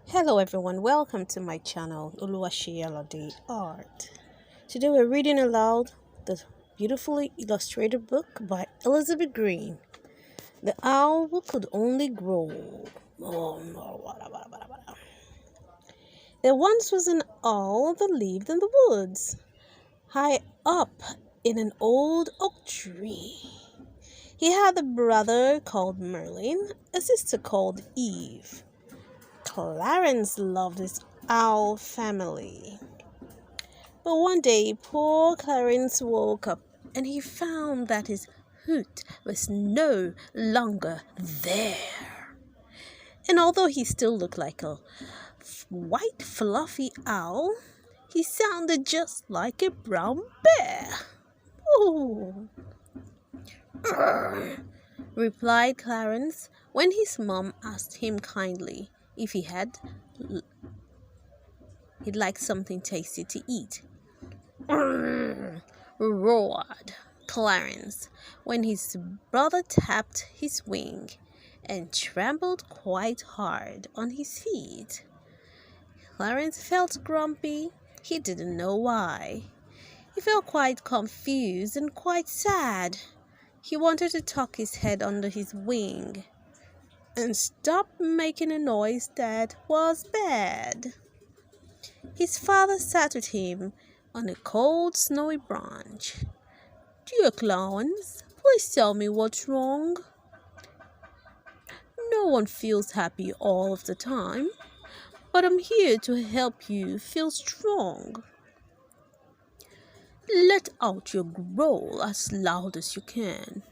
Hello everyone, welcome to my channel Oluwaseyi Art. Today we're reading aloud the beautifully illustrated book by Elizabeth Green. The owl who could only growl. There once was an owl that lived in the woods, high up in an old oak tree. He had a brother called Merlin, a sister called Eve. Clarence loved his owl family. But one day, poor Clarence woke up and he found that his hoot was no longer there. And although he still looked like a white fluffy owl, he sounded just like a brown bear. "Ooh," replied Clarence when his mom asked him kindly if he'd like something tasty to eat. Roared Clarence when his brother tapped his wing and trembled quite hard on his feet. Clarence felt grumpy. He didn't know why. He felt quite confused and quite sad. He wanted to tuck his head under his wing and stop making a noise that was bad. His father sat with him on a cold, snowy branch. "Dear Clarence, please tell me what's wrong. No one feels happy all of the time, but I'm here to help you feel strong. Let out your growl as loud as you can.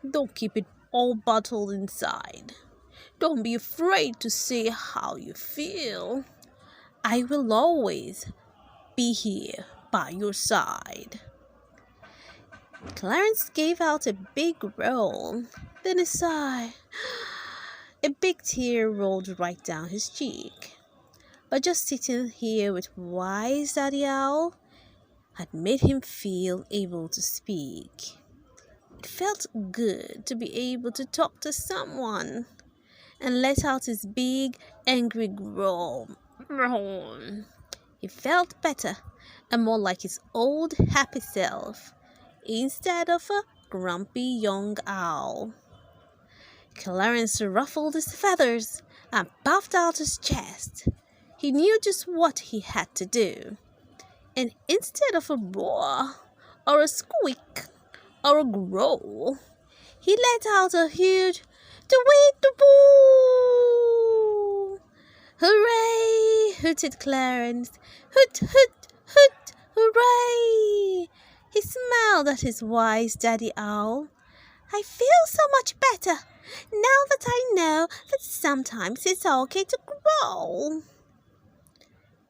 Don't keep it all bottled inside. Don't be afraid to say how you feel. I will always be here by your side." Clarence gave out a big growl, then a sigh. A big tear rolled right down his cheek. But just sitting here with wise Daddy Owl had made him feel able to speak. It felt good to be able to talk to someone and let out his big, angry growl. He felt better and more like his old happy self instead of a grumpy young owl. Clarence ruffled his feathers and puffed out his chest. He knew just what he had to do. And instead of a roar or a squeak or a growl, he let out a huge "tweet-boo!" "Hooray!" hooted Clarence. "Hoot, hoot, hoot, hooray!" He smiled at his wise Daddy Owl. "I feel so much better now that I know that sometimes it's okay to growl."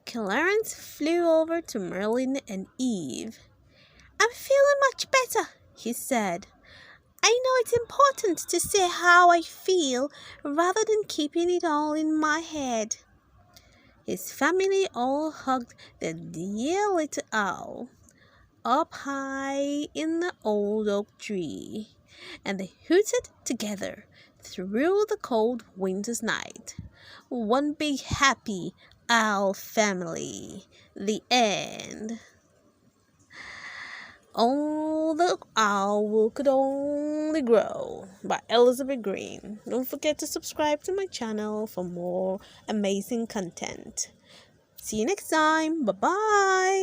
Clarence flew over to Merlin and Eve. "I'm feeling much better," he said. "I know it's important to say how I feel rather than keeping it all in my head." His family all hugged the dear little owl up high in the old oak tree, and they hooted together through the cold winter's night. One big happy owl family. The end. Oh, the owl who could only grow by Elizabeth Green. Don't forget to subscribe to my channel for more amazing content. See you next time. Bye bye.